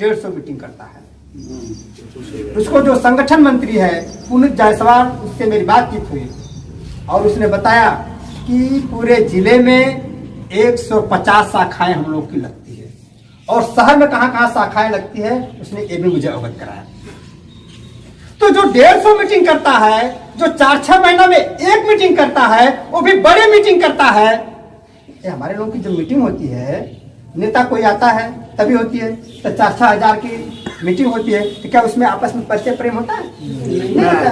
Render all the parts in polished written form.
150 meeting करता है। उसको जो संगठन मंत्री है पुनीत जायसवाल, उससे मेरी बातचीत हुई और उसने बताया कि पूरे जिले में 150 शाखाएं हम लोग की लगती है और शहर में कहां शाखाएं लगती है उसने ये भी मुझे अवगत कराया। तो जो 150 मीटिंग करता है, जो 4-6 महीना में एक मीटिंग करता है, वो भी बड़ी मीटिंग करता है। ये हमारे लोगों की जो मीटिंग होती है, नेता कोई आता है तभी होती है, तो 4-6 हजार की मीटिंग होती है, तो क्या उसमें आपस में परिचय प्रेम होता है? नहीं होता।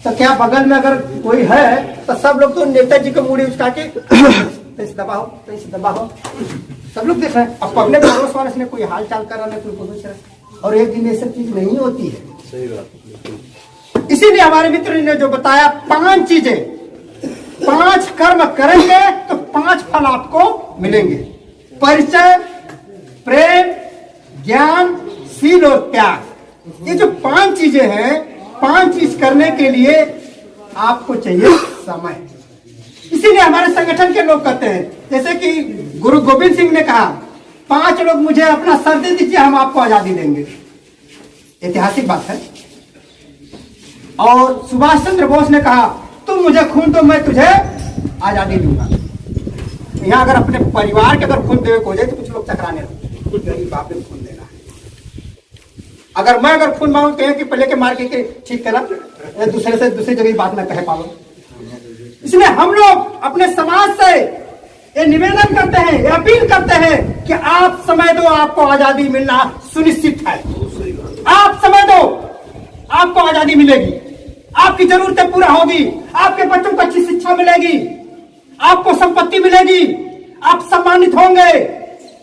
तो क्या बगल में अगर कोई है तो सब लोग तो नेताजी को मुड़ी उसका के दबाओ, सब लोग देख रहे हैं। अब पब्लिक पड़ोस वाले ने कोई हाल चाल कर रहा है, कोई पूछ रहा है, और एक दिन ये सब चीज नहीं होती है। सही बात। इसीलिए हमारे मित्र ने जो बताया 5 चीजें, 5 कर्म करेंगे तो 5 फल आपको मिलेंगे: परिचय, प्रेम, ज्ञान, शील और त्याग। ये जो 5 चीजें हैं, 5 चीज करने के लिए आपको चाहिए समय। इसीलिए हमारे संगठन के लोग कहते हैं, जैसे कि गुरु गोविंद सिंह ने कहा, 5 लोग मुझे अपना सर दे दीजिए, हम आपको आजादी देंगे। ऐतिहासिक बात है। और सुभाष चंद्र बोस ने कहा, तुम मुझे खून दो, मैं तुझे आजादी दूंगा। यहाँ अगर अपने परिवार के अगर खून देवे को हो जाए तो कुछ लोग चकराने लगते, कुछ गरीब बाप ने खून देना है। अगर मैं अगर खून मांगू तो कि पहले के मार के ठीक करा, दूसरे से दूसरी जगह बात ना कह पाओ। इसलिए हम लोग अपने समाज से ये निवेदन करते हैं, ये अपील करते हैं कि आप समय दो, आपको आजादी मिलना सुनिश्चित है। आप समय दो, आपको आजादी मिलेगी, आपकी जरूरतें पूरा होगी, आपके बच्चों को अच्छी शिक्षा मिलेगी, आपको संपत्ति मिलेगी, आप सम्मानित होंगे,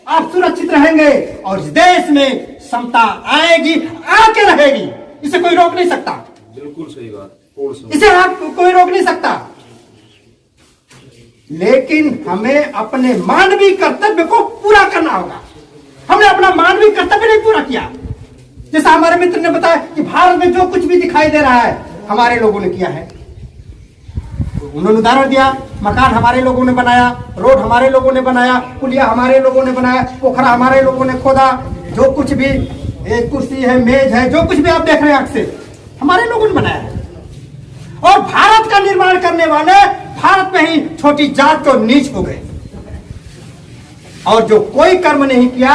आप सुरक्षित रहेंगे और इस देश में समता आएगी, आके रहेगी। इसे कोई रोक नहीं सकता। बिल्कुल सही बात। इसे आप कोई रोक नहीं सकता। लेकिन हमें अपने मानवीय कर्तव्य को पूरा करना होगा। हमने अपना मानवीय कर्तव्य नहीं पूरा किया। जैसा हमारे मित्र ने बताया कि भारत में जो कुछ भी दिखाई दे रहा है हमारे लोगों ने किया है। उन्होंने उदाहरण दिया, मकान हमारे लोगों ने बनाया, रोड हमारे लोगों ने बनाया, पुलिया हमारे लोगों ने बनाया, पोखरा हमारे लोगों ने खोदा, जो कुछ भी एक कुर्सी है, मेज है, जो कुछ भी आप देख रहे हैं आंख से, हमारे लोगों ने बनाया है। और भारत का निर्माण करने वाले भारत में ही छोटी जात को नीच हो गए और जो कोई कर्म नहीं किया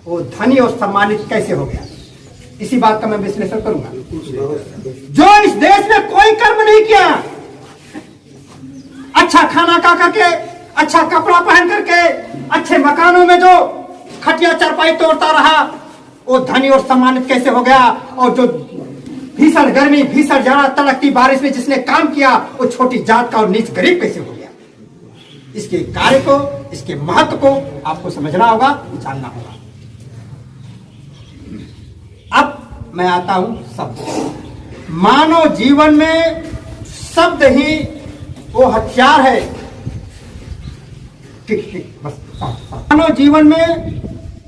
वो धनी और सम्मानित कैसे हो गया। इसी बात का मैं विश्लेषण करूंगा। जो इस देश में कोई कर्म नहीं किया, अच्छा खाना खा करके, अच्छा कपड़ा पहन करके, अच्छे मकानों में जो खटिया चारपाई तोड़ता रहा, वो धनी और सम्मानित कैसे हो गया। और जो भीषण गर्मी, भीषण जाड़ा, तड़कती बारिश में जिसने काम किया, वो छोटी जात का और नीच गरीब कैसे हो गया। इसके कार्य को, इसके महत्व को आपको समझना होगा, जानना होगा। अब मैं आता हूं शब्द। मानव जीवन में शब्द ही वो हथियार है। ठीक बस। मानव जीवन में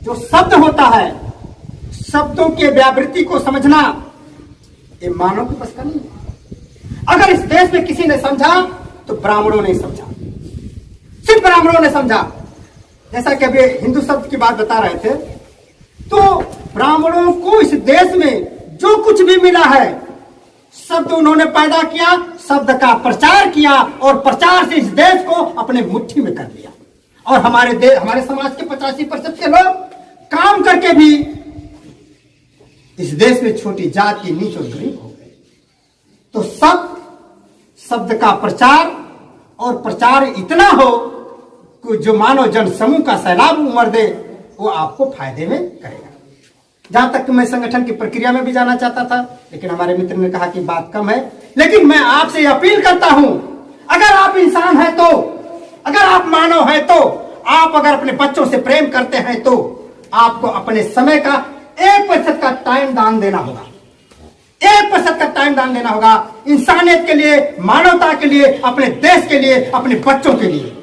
जो शब्द होता है, शब्दों के व्यावृत्ति को समझना ये मानव के बस का नहीं है। अगर इस देश में किसी ने समझा तो ब्राह्मणों ने समझा, सिर्फ ब्राह्मणों ने समझा। जैसा कि अभी हिंदू शब्द की बात बता रहे थे, तो ब्राह्मणों को इस देश में जो कुछ भी मिला है, शब्द उन्होंने पैदा किया, शब्द का प्रचार किया और प्रचार से इस देश को अपने मुट्ठी में कर लिया। और हमारे समाज के 85% के लोग काम करके भी इस देश में छोटी जात की नीच और गरीब हो गए। तो शब्द का प्रचार और प्रचार इतना हो कि जो मानव जन समूह का सैलाब उमड़ दे, वो आपको फायदे में करेगा। जहां तक मैं संगठन की प्रक्रिया में भी जाना चाहता था, लेकिन हमारे मित्र ने कहा कि बात कम है। लेकिन मैं आपसे अपील करता हूं, अगर आप इंसान हैं तो, अगर आप मानव हैं तो, आप अगर अपने बच्चों से प्रेम करते हैं तो आपको अपने समय का 1% का टाइम दान देना होगा। 1% का टाइम दान देना होगा इंसानियत के लिए, मानवता के लिए, अपने देश के लिए, अपने बच्चों के लिए।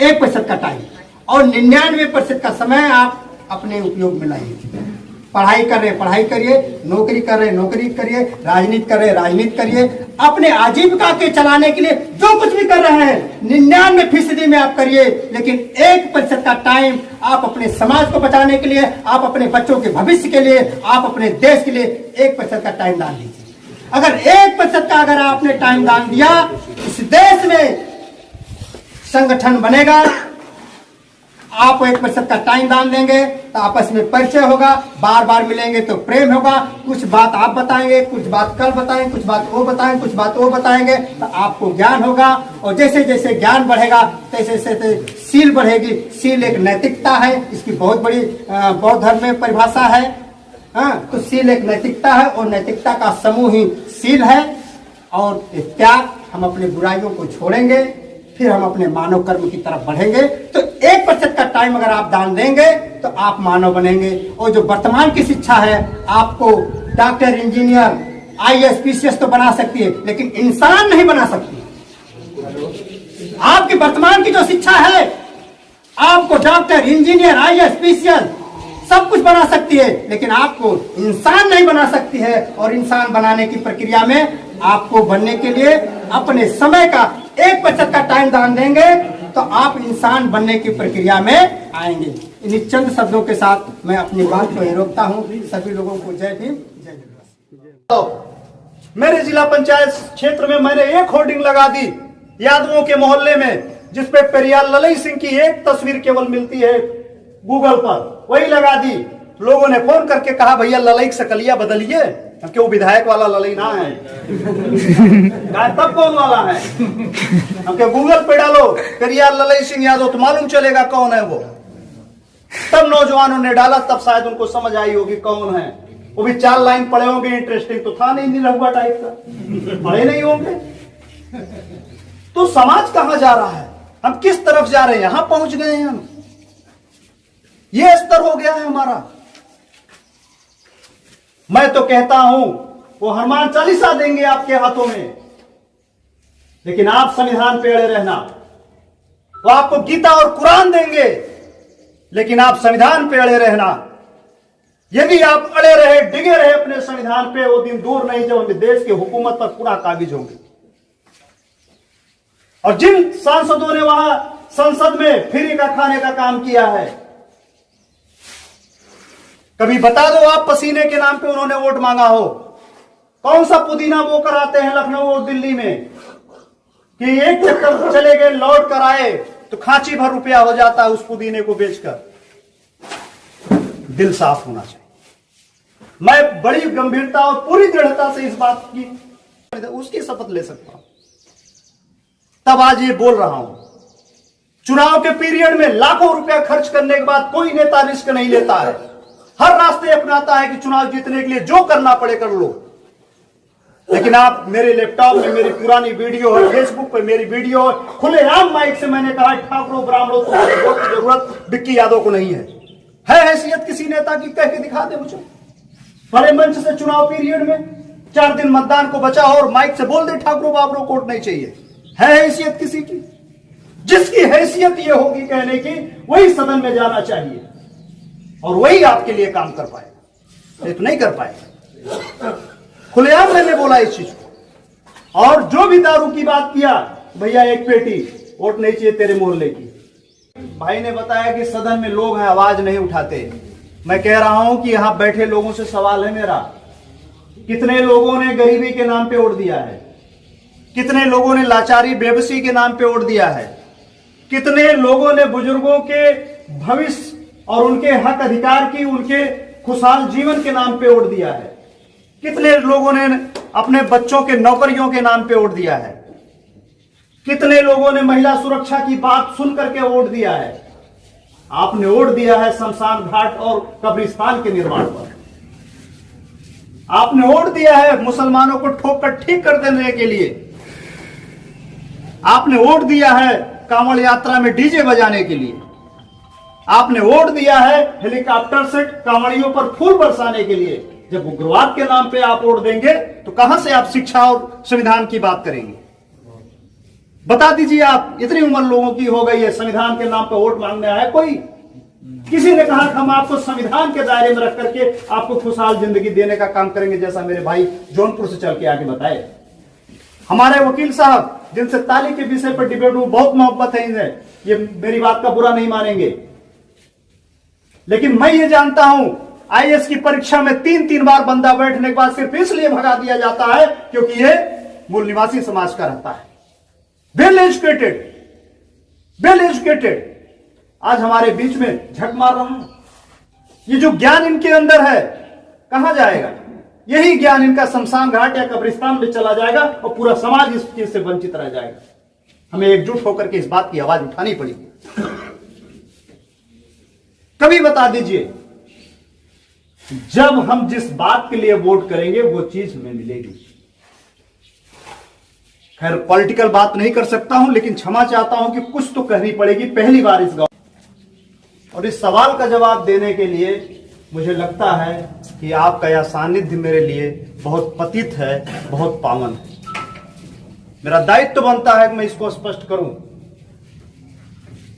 1% का टाइम और 99% का समय आप अपने उपयोग में लाइए। पढ़ाई कर रहे पढ़ाई करिए, नौकरी कर रहे नौकरी करिए, राजनीति कर रहे राजनीति करिए। अपने आजीविका के चलाने के लिए जो कुछ भी कर रहे हैं 99% में आप करिए, लेकिन 1% का टाइम आप अपने समाज को बचाने के लिए, आप अपने बच्चों के भविष्य के लिए, आप अपने देश के लिए 1% का टाइम दान दीजिए। अगर 1% का अगर आपने टाइम दान दिया, इस देश में संगठन बनेगा। आप 1% का टाइम दान देंगे तो आपस में परिचय होगा, बार बार मिलेंगे तो प्रेम होगा। कुछ बात आप बताएंगे, कुछ बात कल बताएंगे, कुछ बात वो बताएंगे, कुछ बात वो बताएंगे, तो आपको ज्ञान होगा। और जैसे जैसे ज्ञान बढ़ेगा तैसे तैसे सील बढ़ेगी। सील एक नैतिकता है, इसकी बहुत बड़ी बौद्ध धर्म में परिभाषा है। तो सील एक नैतिकता है और नैतिकता का समूह ही सील है। और त्याग, हम अपने बुराइयों को छोड़ेंगे, फिर हम अपने मानव कर्म की तरफ बढ़ेंगे। तो 1% का टाइम अगर आप दान देंगे तो आप मानव बनेंगे। और जो वर्तमान की शिक्षा है, आपको डॉक्टर, इंजीनियर, IAS, PCS तो बना सकती है, लेकिन इंसान नहीं बना सकती। आपकी वर्तमान की जो शिक्षा है, आपको डॉक्टर, इंजीनियर, IAS, PCS सब कुछ बना सकती है, लेकिन आपको इंसान नहीं बना सकती है। और इंसान बनाने की प्रक्रिया में आपको बनने के लिए अपने समय का 1% का टाइम दान देंगे तो आप इंसान बनने की प्रक्रिया में आएंगे। इन चंद शब्दों के साथ मैं अपनी बात को ही रोकता हूँ। सभी लोगों को जय भीम, जय तो मेरे जिला पंचायत क्षेत्र में मैंने एक होर्डिंग लगा दी यादवों के मोहल्ले में, जिसपे पेरियार ललई सिंह की एक तस्वीर केवल मिलती है गूगल पर, वही लगा दी। लोगों ने फोन करके कहा भैया ललई सकलिया बदलिए, क्यों विधायक वाला ललई ना है तब कौन वाला है, हम गूगल पे डालो पेरियार ललई सिंह यादव तो मालूम चलेगा कौन है वो। तब नौजवानों ने डाला, तब शायद उनको समझ आई होगी कौन है। वो भी 4 लाइन पढ़े होंगे, इंटरेस्टिंग तो था नहीं, निरहुआ टाइप का, पढ़े नहीं होंगे। तो समाज कहां जा रहा है, हम किस तरफ जा रहे हैं, यहां पहुंच गए हैं हम। ये स्तर हो गया है हमारा। मैं तो कहता हूं वो हनुमान चालीसा देंगे आपके हाथों में, लेकिन आप संविधान पे अड़े रहना। वो आपको गीता और कुरान देंगे, लेकिन आप संविधान पे अड़े रहना। यदि आप अड़े रहे, डिगे रहे अपने संविधान पे, वो दिन दूर नहीं जब हम देश की हुकूमत पर पूरा काबिज होंगे। और जिन सांसदों ने वहां संसद में फ्री का खाने का काम किया है, कभी बता दो आप पसीने के नाम पे उन्होंने वोट मांगा हो। कौन सा पुदीना वो कराते हैं लखनऊ और दिल्ली में कि एक चक्कर चले गए लौट कर आए तो खांची भर रुपया हो जाता है उस पुदीने को बेचकर। दिल साफ होना चाहिए। मैं बड़ी गंभीरता और पूरी दृढ़ता से इस बात की उसकी शपथ ले सकता हूं, तब आज ये बोल रहा हूं। चुनाव के पीरियड में लाखों रुपया खर्च करने के बाद कोई नेता रिस्क नहीं लेता है, हर रास्ते अपनाता है कि चुनाव जीतने के लिए जो करना पड़े कर लो। लेकिन आप, मेरे लैपटॉप में मेरी पुरानी वीडियो है, फेसबुक पे मेरी वीडियो है, खुलेआम माइक से मैंने कहा ठाकुरों ब्राह्मणों को वोट की जरूरत विक्की यादव को नहीं है। हैसियत किसी नेता की, कह के दिखा दे मुझे बड़े मंच से। चुनाव पीरियड में 4 दिन मतदान को बचा और माइक से बोल दे ठाकुरों ब्राह्मणों को वोट नहीं चाहिए। है हैसियत किसी की? जिसकी हैसियत ये होगी कहने की, वही सदन में जाना चाहिए और वही आपके लिए काम कर पाएगा, नहीं तो नहीं कर पाएगा। खुलेआम मैंने बोला इस चीज को। और जो भी दारू की बात किया, भैया एक पेटी वोट नहीं चाहिए तेरे मोहल्ले की। भाई ने बताया कि सदन में लोग हैं, आवाज नहीं उठाते। मैं कह रहा हूं कि यहां बैठे लोगों से सवाल है मेरा, कितने लोगों ने गरीबी के नाम पे वोट दिया है? कितने लोगों ने लाचारी बेबसी के नाम पे वोट दिया है? कितने लोगों ने बुजुर्गों के भविष्य और उनके हक अधिकार की, उनके खुशहाल जीवन के नाम पे वोट दिया है? कितने लोगों ने अपने बच्चों के नौकरियों के नाम पे वोट दिया है? कितने लोगों ने महिला सुरक्षा की बात सुन करके वोट दिया है? आपने वोट दिया है शमशान घाट और कब्रिस्तान के निर्माण पर। आपने वोट दिया है मुसलमानों को ठोक कर ठीक कर देने के लिए। आपने वोट दिया है कांवड़ यात्रा में डीजे बजाने के लिए। आपने वोट दिया है हेलीकॉप्टर से कांवड़ियों पर फूल बरसाने के लिए। जब उग्रवाद के नाम पे आप वोट देंगे तो कहां से आप शिक्षा और संविधान की बात करेंगे? बता दीजिए आप, इतनी उम्र लोगों की हो गई है, संविधान के नाम पे वोट मांगने आया कोई? किसी ने कहा कि हम आपको संविधान के दायरे में रख करके आपको खुशहाल जिंदगी देने का काम करेंगे, जैसा मेरे भाई जौनपुर से चल के आगे बताए। हमारे वकील साहब जिनसे ताली के विषय पर डिबेट में बहुत मोहब्बत है इन्हें, ये मेरी बात का बुरा नहीं मानेंगे, लेकिन मैं ये जानता हूं आईएएस की परीक्षा में 3-3 बार बंदा बैठने के बाद सिर्फ इसलिए भगा दिया जाता है क्योंकि ये मूल निवासी समाज का रहता है, वेल एजुकेटेड। आज हमारे बीच में झक मार रहा है। ये जो ज्ञान इनके अंदर है कहां जाएगा? यही ज्ञान इनका शमशान घाट या कब्रिस्तान में चला जाएगा और पूरा समाज इस चीज से वंचित रह जाएगा। हमें एकजुट होकर के इस बात की आवाज उठानी पड़ेगी। कभी बता दीजिए, जब हम जिस बात के लिए वोट करेंगे वो चीज हमें मिलेगी। खैर पॉलिटिकल बात नहीं कर सकता हूं, लेकिन क्षमा चाहता हूं कि कुछ तो कहनी पड़ेगी पहली बार इस गांव। और इस सवाल का जवाब देने के लिए मुझे लगता है कि आपका यह सानिध्य मेरे लिए बहुत पतित है, बहुत पावन है। मेरा दायित्व बनता है कि मैं इसको स्पष्ट करूं।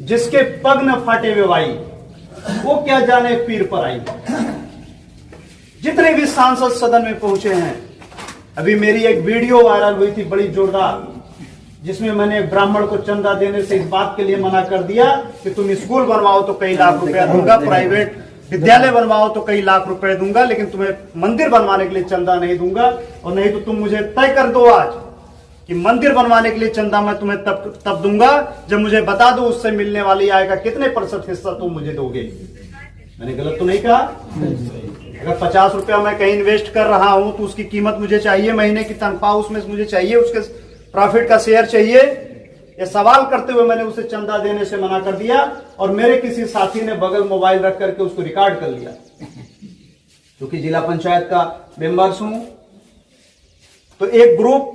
जिसके पग न फाटे वे भाई, वो क्या जाने पीर पर आई। जितने भी सांसद सदन में पहुंचे हैं, अभी मेरी एक वीडियो वायरल हुई थी बड़ी जोरदार, जिसमें मैंने एक ब्राह्मण को चंदा देने से इस बात के लिए मना कर दिया कि तुम स्कूल बनवाओ तो कई लाख रुपया दूंगा, प्राइवेट विद्यालय बनवाओ तो कई लाख रुपए दूंगा, लेकिन तुम्हें मंदिर बनवाने के लिए चंदा नहीं दूंगा। और नहीं तो तुम मुझे तय कर दो आज कि मंदिर बनवाने के लिए चंदा मैं तुम्हें तब दूंगा जब मुझे बता दो उससे मिलने वाली आय का कितने % हिस्सा तुम मुझे दोगे। मैंने गलत तो नहीं कहा? अगर 50 रुपया मैं कहीं इन्वेस्ट कर रहा हूं तो उसकी कीमत मुझे चाहिए, महीने की तनख्वाह उसमें मुझे चाहिए, उसके प्रॉफिट का शेयर चाहिए। ये सवाल करते हुए मैंने उसे चंदा देने से मना कर दिया और मेरे किसी साथी ने बगल मोबाइल रख करके उसको रिकॉर्ड कर लिया। क्योंकि जिला पंचायत का मेंबर्स हूं, तो एक ग्रुप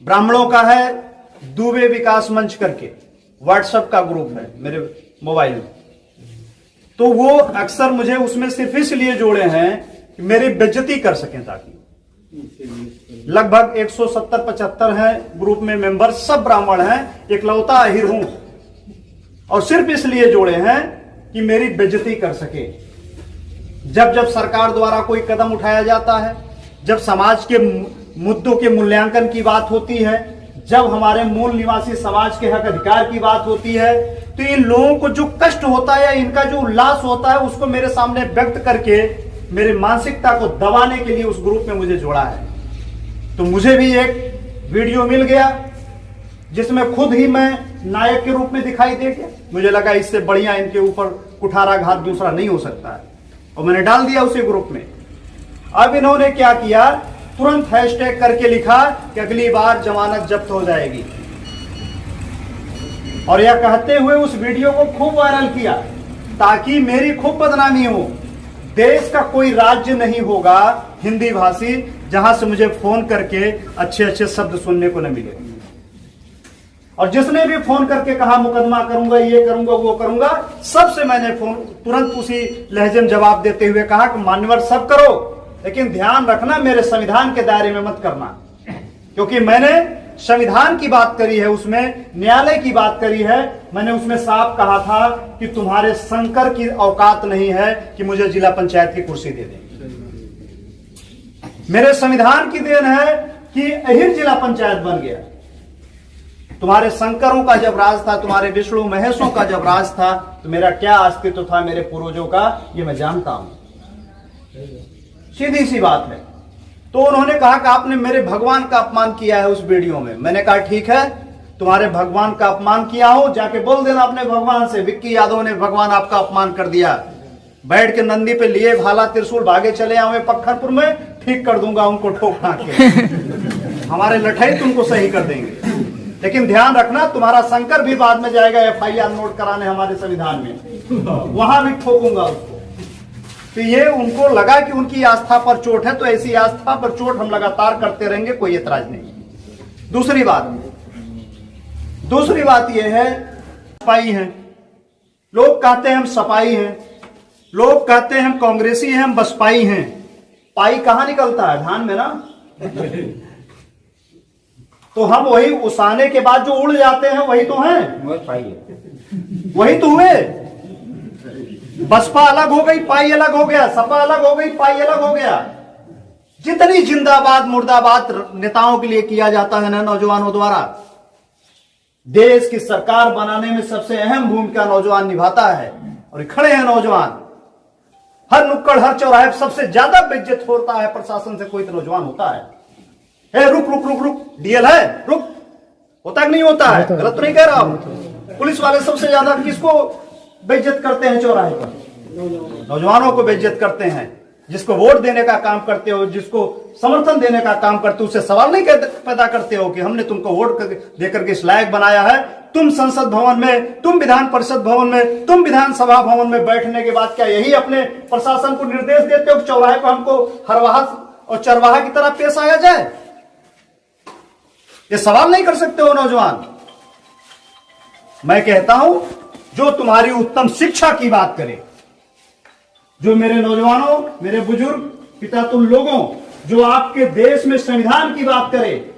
ब्राह्मणों का है, दुबे विकास मंच करके व्हाट्सएप का ग्रुप है मेरे मोबाइल में। तो वो अक्सर मुझे उसमें सिर्फ इसलिए जोड़े हैं कि मेरी बेइज्जती कर सकें, ताकि लगभग 170-75 हैं ग्रुप में मेंबर, सब ब्राह्मण हैं, इकलौता अहिर हूं, और सिर्फ इसलिए जोड़े हैं कि मेरी बेइज्जती कर सके। जब जब सरकार द्वारा कोई कदम उठाया जाता है, जब समाज के मुद्दों के मूल्यांकन की बात होती है, जब हमारे मूल निवासी समाज के हक अधिकार की बात होती है, तो इन लोगों को जो कष्ट होता है या इनका जो उल्लास होता है उसको मेरे सामने व्यक्त करके मेरी मानसिकता को दबाने के लिए उस ग्रुप में मुझे जोड़ा है। तो मुझे भी एक वीडियो मिल गया जिसमें खुद ही मैं नायक के रूप में दिखाई दे गया। मुझे लगा इससे बढ़िया इनके ऊपर कुठाराघात दूसरा नहीं हो सकता है, और मैंने डाल दिया उसी ग्रुप में। अब इन्होंने क्या किया, तुरंत हैशटैग करके लिखा कि अगली बार जमानत जब्त हो जाएगी, और यह कहते हुए उस वीडियो को खूब वायरल किया ताकि मेरी खूब बदनामी हो। देश का कोई राज्य नहीं होगा हिंदी भाषी जहां से मुझे फोन करके अच्छे अच्छे शब्द सुनने को न मिले। और जिसने भी फोन करके कहा मुकदमा करूंगा, ये करूंगा, वो करूंगा, सबसे मैंने फोन तुरंत उसी लहजे में जवाब देते हुए कहा कि मान्यवर सब करो, लेकिन ध्यान रखना मेरे संविधान के दायरे में मत करना। क्योंकि मैंने संविधान की बात करी है, उसमें न्यायालय की बात करी है। मैंने उसमें साफ कहा था कि तुम्हारे शंकर की औकात नहीं है कि मुझे जिला पंचायत की कुर्सी दे दें। मेरे संविधान की देन है कि अहिर जिला पंचायत बन गया। तुम्हारे शंकरों का जब राज था, तुम्हारे विष्णु महेशों का जब राज था, तो मेरा क्या अस्तित्व था मेरे पूर्वजों का, ये मैं जानता हूं। सीधी सी बात है। तो उन्होंने कहा कि आपने मेरे भगवान का अपमान किया है उस वीडियो में। मैंने कहा ठीक है, तुम्हारे भगवान का अपमान किया हो, जाके बोल देना अपने भगवान से, विक्की यादव ने भगवान आपका अपमान कर दिया। बैठ के नंदी पे लिए भाला त्रिशूल भागे चले आवे पत्थरपुर में, ठीक कर दूंगा उनको ठोक ठाक के। हमारे लठई तुमको सही कर देंगे। लेकिन ध्यान रखना, तुम्हारा शंकर भी बाद में जाएगा FIR नोट कराने हमारे संविधान में, वहां भी ठोकूंगा उसको। तो ये उनको लगा कि उनकी आस्था पर चोट है, तो ऐसी आस्था पर चोट हम लगातार करते रहेंगे, कोई एतराज नहीं। दूसरी बात यह है, सपाई हैं लोग, कहते हैं हम सपाई हैं, लोग कहते हैं हम कांग्रेसी हैं, हम बसपाई हैं। पाई कहां निकलता है? धान में ना। तो हम वही उसाने के बाद जो उड़ जाते हैं वही तो हैं, वही तो हुए। बसपा अलग हो गई, पाई अलग हो गया, सपा अलग हो गई, पाई अलग हो गया। जितनी जिंदाबाद मुर्दाबाद नेताओं के लिए किया जाता है ना नौजवानों द्वारा, देश की सरकार बनाने में सबसे अहम भूमिका नौजवान निभाता है। और खड़े हैं नौजवान, हर नुक्कड़ हर चौराहे सबसे ज्यादा बेइज्जत होता है प्रशासन से कोई तो नौजवान होता है। रुक रुक रुक रुक, डीएल है, रुक, होता कि नहीं होता है? गलत तो नहीं कह रहा हूं। पुलिस वाले सबसे ज्यादा किसको बेइज्जत करते हैं चौराहे पर? नौजवानों को बेइज्जत करते हैं। जिसको वोट देने का काम करते हो, जिसको समर्थन देने का काम करते हो, उससे सवाल नहीं पैदा करते हो कि हमने तुमको वोट देकर के इस लायक बनाया है। तुम संसद भवन में, तुम विधान परिषद भवन में, तुम विधानसभा भवन में बैठने के बाद क्या यही अपने प्रशासन को निर्देश देते हो कि चौराहे पर हमको हरवाहा और चरवाहा की तरह पेश आया जाए? ये सवाल नहीं कर सकते हो नौजवान। मैं कहता हूं जो तुम्हारी उत्तम शिक्षा की बात करे, जो मेरे नौजवानों, मेरे बुजुर्ग पिता तुम लोगों, जो आपके देश में संविधान की बात करे,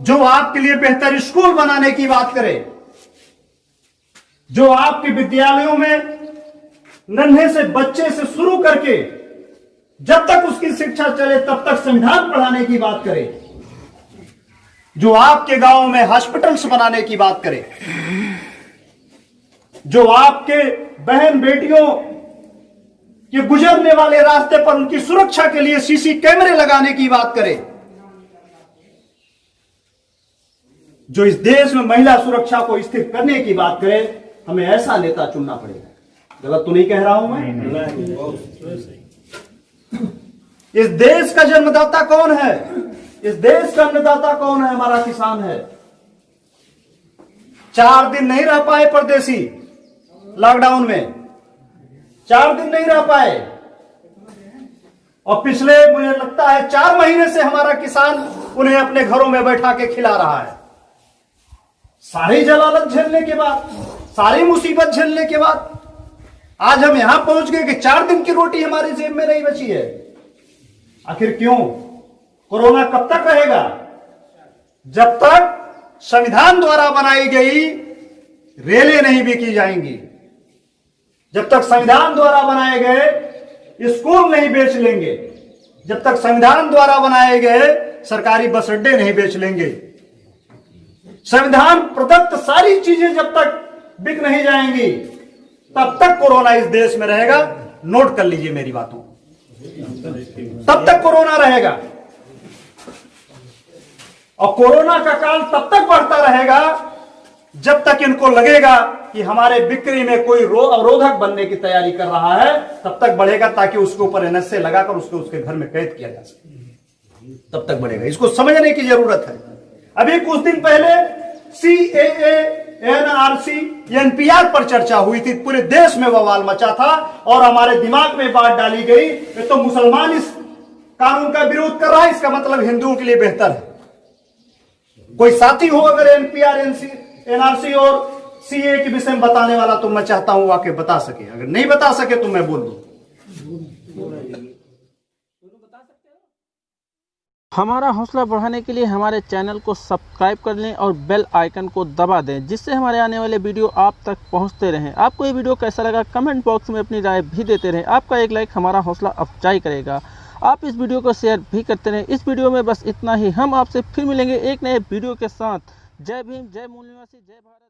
जो आपके लिए बेहतर स्कूल बनाने की बात करे, जो आपके विद्यालयों में नन्हे से बच्चे से शुरू करके जब तक उसकी शिक्षा चले तब तक संविधान पढ़ाने की बात करे, जो आपके गांव में हॉस्पिटल्स बनाने की बात करे, जो आपके बहन बेटियों के गुजरने वाले रास्ते पर उनकी सुरक्षा के लिए सीसी कैमरे लगाने की बात करे, जो इस देश में महिला सुरक्षा को स्थिर करने की बात करे, हमें ऐसा नेता चुनना पड़ेगा। गलत तो नहीं कह रहा हूं मैं? इस देश का जन्मदाता कौन है? इस देश का अन्नदाता कौन है? हमारा किसान है। 4 दिन नहीं रह पाए परदेसी लॉकडाउन में, 4 दिन नहीं रह पाए, और पिछले मुझे लगता है 4 महीने से हमारा किसान उन्हें अपने घरों में बैठा के खिला रहा है। सारी जलालत झेलने के बाद, सारी मुसीबत झेलने के बाद आज हम यहां पहुंच गए कि 4 दिन की रोटी हमारी जेब में नहीं बची है। आखिर क्यों? कोरोना कब तक रहेगा? जब तक संविधान द्वारा बनाई गई रेलें नहीं बिकी जाएंगी, जब तक संविधान द्वारा बनाए गए स्कूल नहीं बेच लेंगे, जब तक संविधान द्वारा बनाए गए सरकारी बस अड्डे नहीं बेच लेंगे, संविधान प्रदत्त सारी चीजें जब तक बिक नहीं जाएंगी, तब तक कोरोना इस देश में रहेगा। नोट कर लीजिए मेरी बातों, तब तक कोरोना रहेगा। और कोरोना का काल तब तक बढ़ता रहेगा जब तक इनको लगेगा कि हमारे बिक्री में कोई अवरोधक बनने की तैयारी कर रहा है, तब तक बढ़ेगा, ताकि उसके ऊपर एनएसए लगाकर उसको उसके घर में कैद किया जा सके। तब तक बढ़ेगा। इसको समझने की जरूरत है। अभी कुछ दिन पहले CAA, NRC, NPR पर चर्चा हुई थी, पूरे देश में बवाल मचा था और हमारे दिमाग में बात डाली गई कि तो मुसलमान इस कानून का विरोध कर रहा है, इसका मतलब हिंदुओं के लिए बेहतर है। कोई साथी हो अगर NPR, NRC और CAA के विषय में बताने वाला, तो मैं चाहता हूं आके बता सके। अगर नहीं बता सके तो मैं बोल दूं। हमारा हौसला बढ़ाने के लिए हमारे चैनल को सब्सक्राइब कर लें और बेल आइकन को दबा दें, जिससे हमारे आने वाले वीडियो आप तक पहुंचते रहें। आपको ये वीडियो कैसा लगा कमेंट बॉक्स में अपनी राय भी देते रहें। आपका एक लाइक हमारा हौसला अफजाई करेगा। आप इस वीडियो को शेयर भी करते रहें। इस वीडियो में बस इतना ही। हम आपसे फिर मिलेंगे एक नए वीडियो के साथ। जय भीम, जय मूल निवासी, जय भारत।